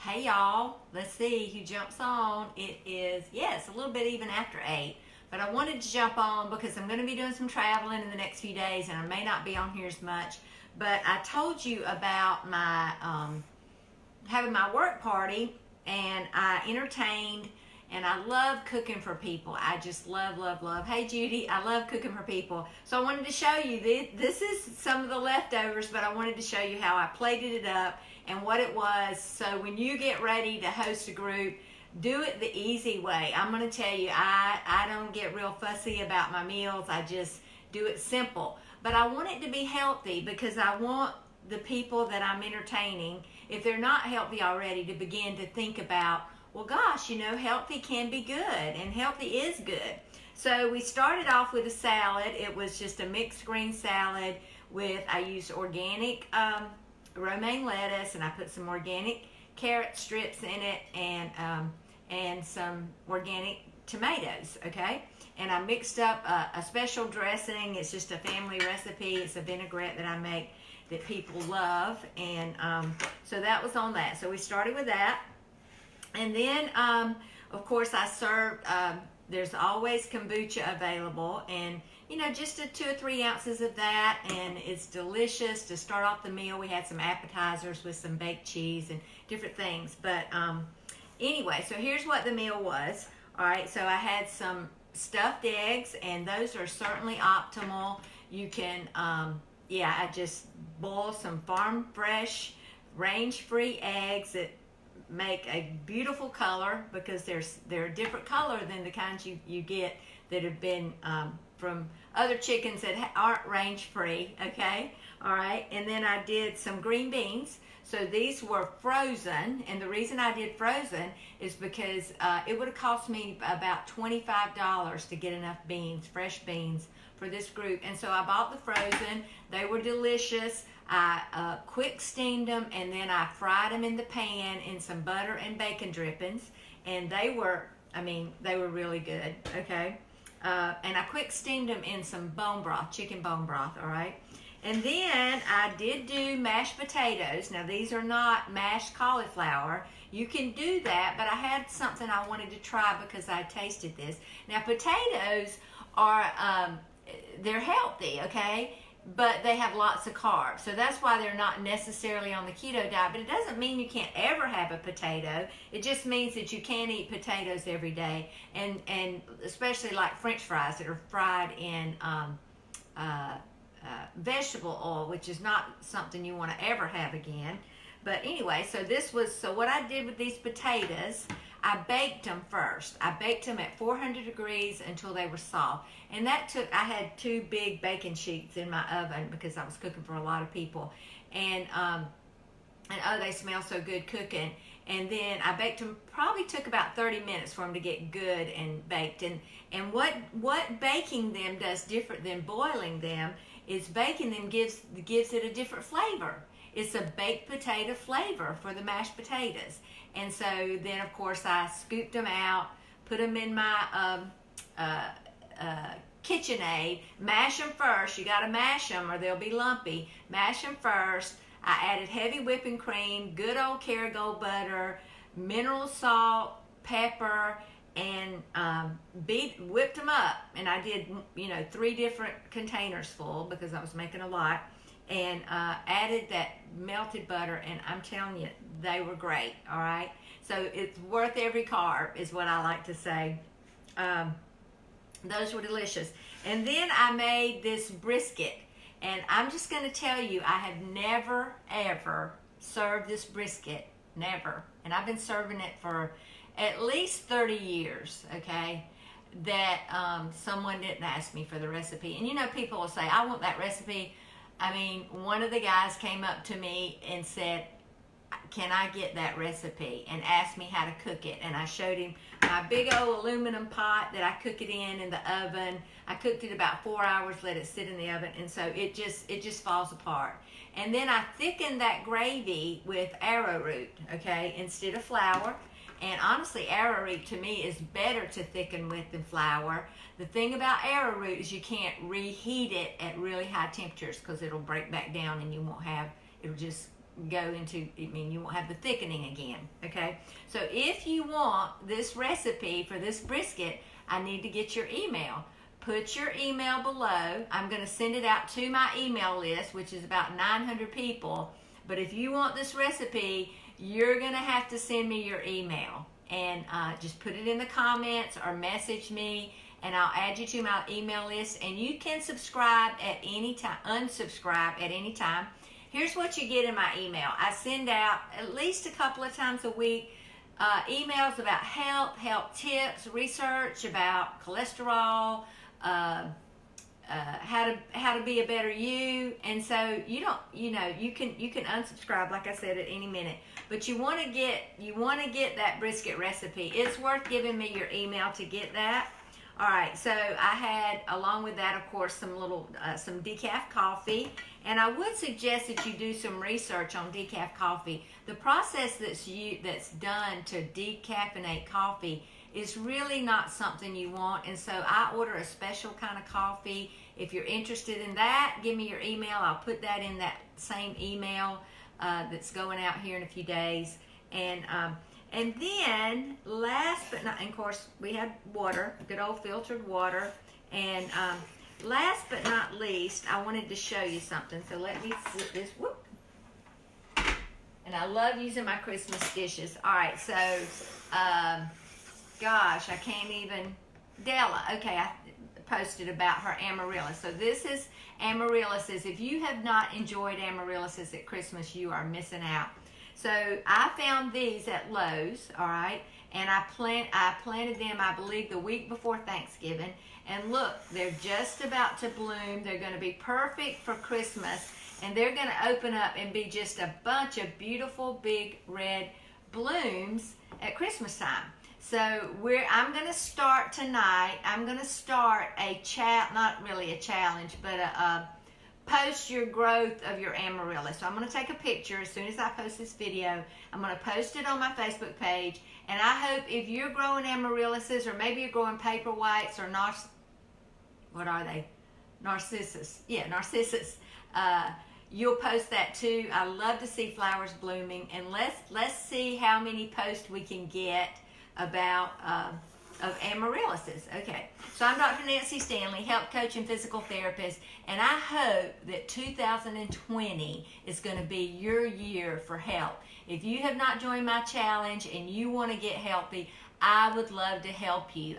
Hey y'all, let's see who jumps on. It is, yes, a little bit even after 8, but I wanted to jump on because I'm going to be doing some traveling in the next few days and I may not be on here as much. But I told you about my having my work party, and I entertained, and I love cooking for people. I just love, love, love. Hey Judy, I love cooking for people. So I wanted to show you this is some of the leftovers, but I wanted to show you how I plated it up and what it was. So when you get ready to host a group, do it the easy way. I'm going to tell you, I don't get real fussy about my meals. I just do it simple. But I want it to be healthy because I want the people that I'm entertaining, if they're not healthy already, to begin to think about, well, gosh, healthy can be good, and healthy is good. So we started off with a salad. It was just a mixed green salad I used organic romaine lettuce, and I put some organic carrot strips in it, and some organic tomatoes, okay? And I mixed up a special dressing. It's just a family recipe. It's a vinaigrette that I make that people love, and so that was on that. So we started with that, and then of course I served, there's always kombucha available, and just 2 or 3 ounces of that, and it's delicious to start off the meal. We had some appetizers with some baked cheese and different things, but anyway, so here's what the meal was. All right, so I had some stuffed eggs, and those are certainly optimal. You can I just boil some farm fresh, range-free eggs that make a beautiful color, because they're a different color than the kinds you get that have been from other chickens that aren't range-free, okay? All right, and then I did some green beans. So these were frozen, and the reason I did frozen is because it would have cost me about $25 to get enough beans, fresh beans, for this group. And so I bought the frozen. They were delicious. I quick steamed them, and then I fried them in the pan in some butter and bacon drippings, and they were really good, okay? And I quick steamed them in some bone broth, chicken bone broth, all right? And then I did do mashed potatoes. Now, these are not mashed cauliflower. You can do that, but I had something I wanted to try because I tasted this. Now, potatoes are, they're healthy, okay? But they have lots of carbs. So that's why they're not necessarily on the keto diet. But it doesn't mean you can't ever have a potato. It just means that you can eat potatoes every day. And especially like French fries that are fried in vegetable oil, which is not something you want to ever have again. But anyway, so what I did with these potatoes, I baked them first. I baked them at 400 degrees until they were soft. And I had 2 big baking sheets in my oven because I was cooking for a lot of people. And oh, they smell so good cooking. And then I baked them, probably took about 30 minutes for them to get good and baked. And what baking them does different than boiling them is baking them gives it a different flavor. It's a baked potato flavor for the mashed potatoes. And so then, of course, I scooped them out, put them in my KitchenAid, mash them first. You got to mash them or they'll be lumpy. Mash them first. I added heavy whipping cream, good old Kerrygold butter, mineral salt, pepper, and whipped them up. And I did 3 different containers full because I was making a lot, and added that melted butter, and I'm telling you, they were great. All right, so it's worth every carb is what I like to say. Those were delicious. And then I made this brisket, and I'm just going to tell you, I have never ever served this brisket, never, and I've been serving it for at least 30 years, okay, that someone didn't ask me for the recipe. And people will say, I want that recipe. I mean, one of the guys came up to me and said, can I get that recipe, and asked me how to cook it. And I showed him my big old aluminum pot that I cook it in the oven. I cooked it about 4 hours, let it sit in the oven, and so it just falls apart. And then I thickened that gravy with arrowroot, okay, instead of flour. And honestly, arrowroot to me is better to thicken with than flour. The thing about arrowroot is you can't reheat it at really high temperatures because it'll break back down and you won't have, it'll just go into, you won't have the thickening again, okay? So if you want this recipe for this brisket, I need to get your email. Put your email below. I'm going to send it out to my email list, which is about 900 people. But if you want this recipe, you're going to have to send me your email. And just put it in the comments or message me, and I'll add you to my email list. And you can subscribe at any time, unsubscribe at any time. Here's what you get in my email. I send out at least a couple of times a week emails about health tips, research about cholesterol, how to be a better you. And so you can unsubscribe, like I said, at any minute. But you want to get that brisket recipe. It's worth giving me your email to get that. All right, so I had, along with that, of course, some decaf coffee. And I would suggest that you do some research on decaf coffee. The process that's done to decaffeinate coffee is really not something you want. And so I order a special kind of coffee. If you're interested in that, give me your email. I'll put that in that same email that's going out here in a few days. And then, last but not, and of course, we had water, good old filtered water. And last but not least, I wanted to show you something. So let me sit this. Whoop. And I love using my Christmas dishes. All right, so, gosh, I can't even. Della, okay, I posted about her amaryllis. So this is amaryllis. If you have not enjoyed amaryllis at Christmas, you are missing out. So I found these at Lowe's, all right, and I planted them, I believe, the week before Thanksgiving. And look, they're just about to bloom. They're going to be perfect for Christmas, and they're going to open up and be just a bunch of beautiful big red blooms at Christmas time. So I'm going to start tonight. I'm going to start not really a challenge, but a post your growth of your amaryllis. So I'm going to take a picture as soon as I post this video. I'm going to post it on my Facebook page. And I hope if you're growing amaryllises, or maybe you're growing paper whites, or narcissus. Yeah, narcissus. You'll post that too. I love to see flowers blooming. And let's see how many posts we can get about of amaryllises. Okay, so I'm Dr. Nancy Stanley, health coach and physical therapist, and I hope that 2020 is going to be your year for health. If you have not joined my challenge and you want to get healthy, I would love to help you.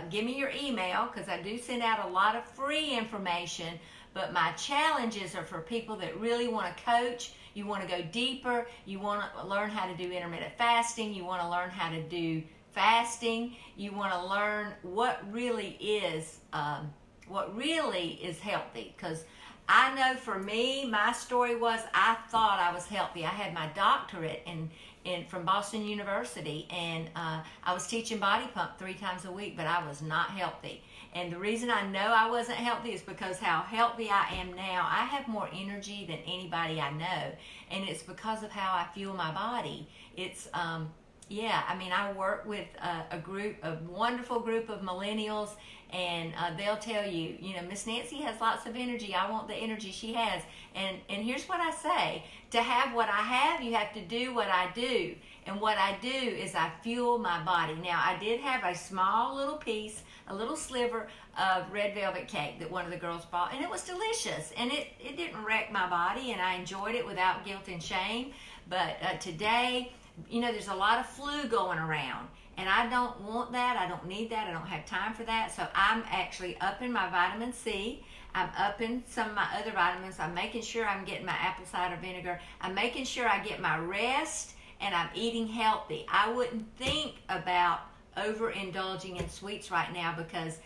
Give me your email, because I do send out a lot of free information, but my challenges are for people that really want to coach. You want to go deeper. You want to learn how to do intermittent fasting. You want to learn how to do fasting. You want to learn what really is healthy. Because I know for me, my story was I thought I was healthy. I had my doctorate from Boston University, and I was teaching body pump 3 times a week, but I was not healthy. And the reason I know I wasn't healthy is because how healthy I am now. I have more energy than anybody I know, and it's because of how I fuel my body. It's I work with a wonderful group of millennials, and they'll tell you, Miss Nancy has lots of energy. I want the energy she has. And here's what I say: to have what I have, you have to do what I do. And what I do is I fuel my body. Now, I did have a small little piece, a little sliver of red velvet cake that one of the girls bought, and it was delicious. And it didn't wreck my body, and I enjoyed it without guilt and shame. But today, there's a lot of flu going around, and I don't want that. I don't need that. I don't have time for that. So I'm actually upping my vitamin C. I'm upping some of my other vitamins. I'm making sure I'm getting my apple cider vinegar. I'm making sure I get my rest, and I'm eating healthy. I wouldn't think about overindulging in sweets right now, because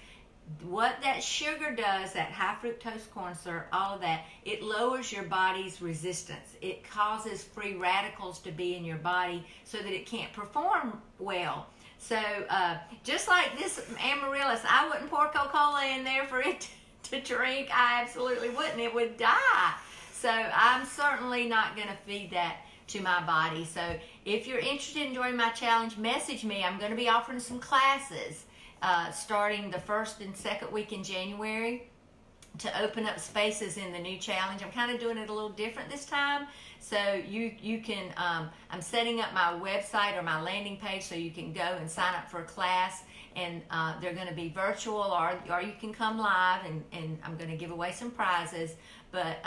what that sugar does, that high fructose corn syrup, all of that, it lowers your body's resistance. It causes free radicals to be in your body so that it can't perform well. So just like this amaryllis, I wouldn't pour Coca-Cola in there for it to drink. I absolutely wouldn't. It would die. So I'm certainly not going to feed that to my body. So if you're interested in joining my challenge, message me. I'm going to be offering some classes starting the 1st and 2nd week in January. to open up spaces in the new challenge. I'm kind of doing it a little different this time. So you can, I'm setting up my website or my landing page so you can go and sign up for a class, and they're going to be virtual, or you can come live, and I'm going to give away some prizes. But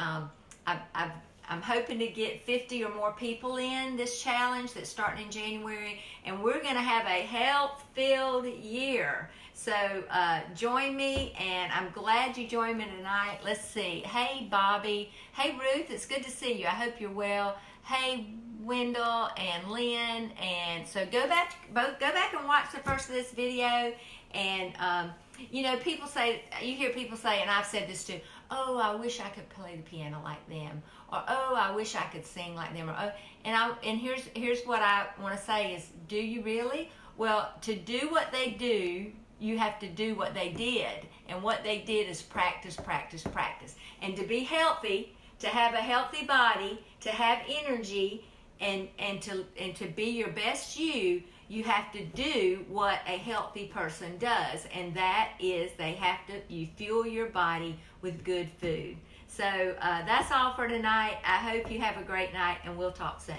I'm hoping to get 50 or more people in this challenge that's starting in January, and we're going to have a health-filled year. So join me, and I'm glad you joined me tonight. Let's see. Hey, Bobby. Hey, Ruth. It's good to see you. I hope you're well. Hey, Wendell and Lynn. And so go back and watch the first of this video. And you know, people say, you hear people say, and I've said this too, oh, I wish I could play the piano like them, or oh, I wish I could sing like them, or oh, and here's what I want to say is, do you really? Well, to do what they do, you have to do what they did, and what they did is practice, practice, practice. And to be healthy, to have a healthy body, to have energy, and to be your best you have to do what a healthy person does, and that is you fuel your body with good food. So that's all for tonight. I hope you have a great night, and we'll talk soon.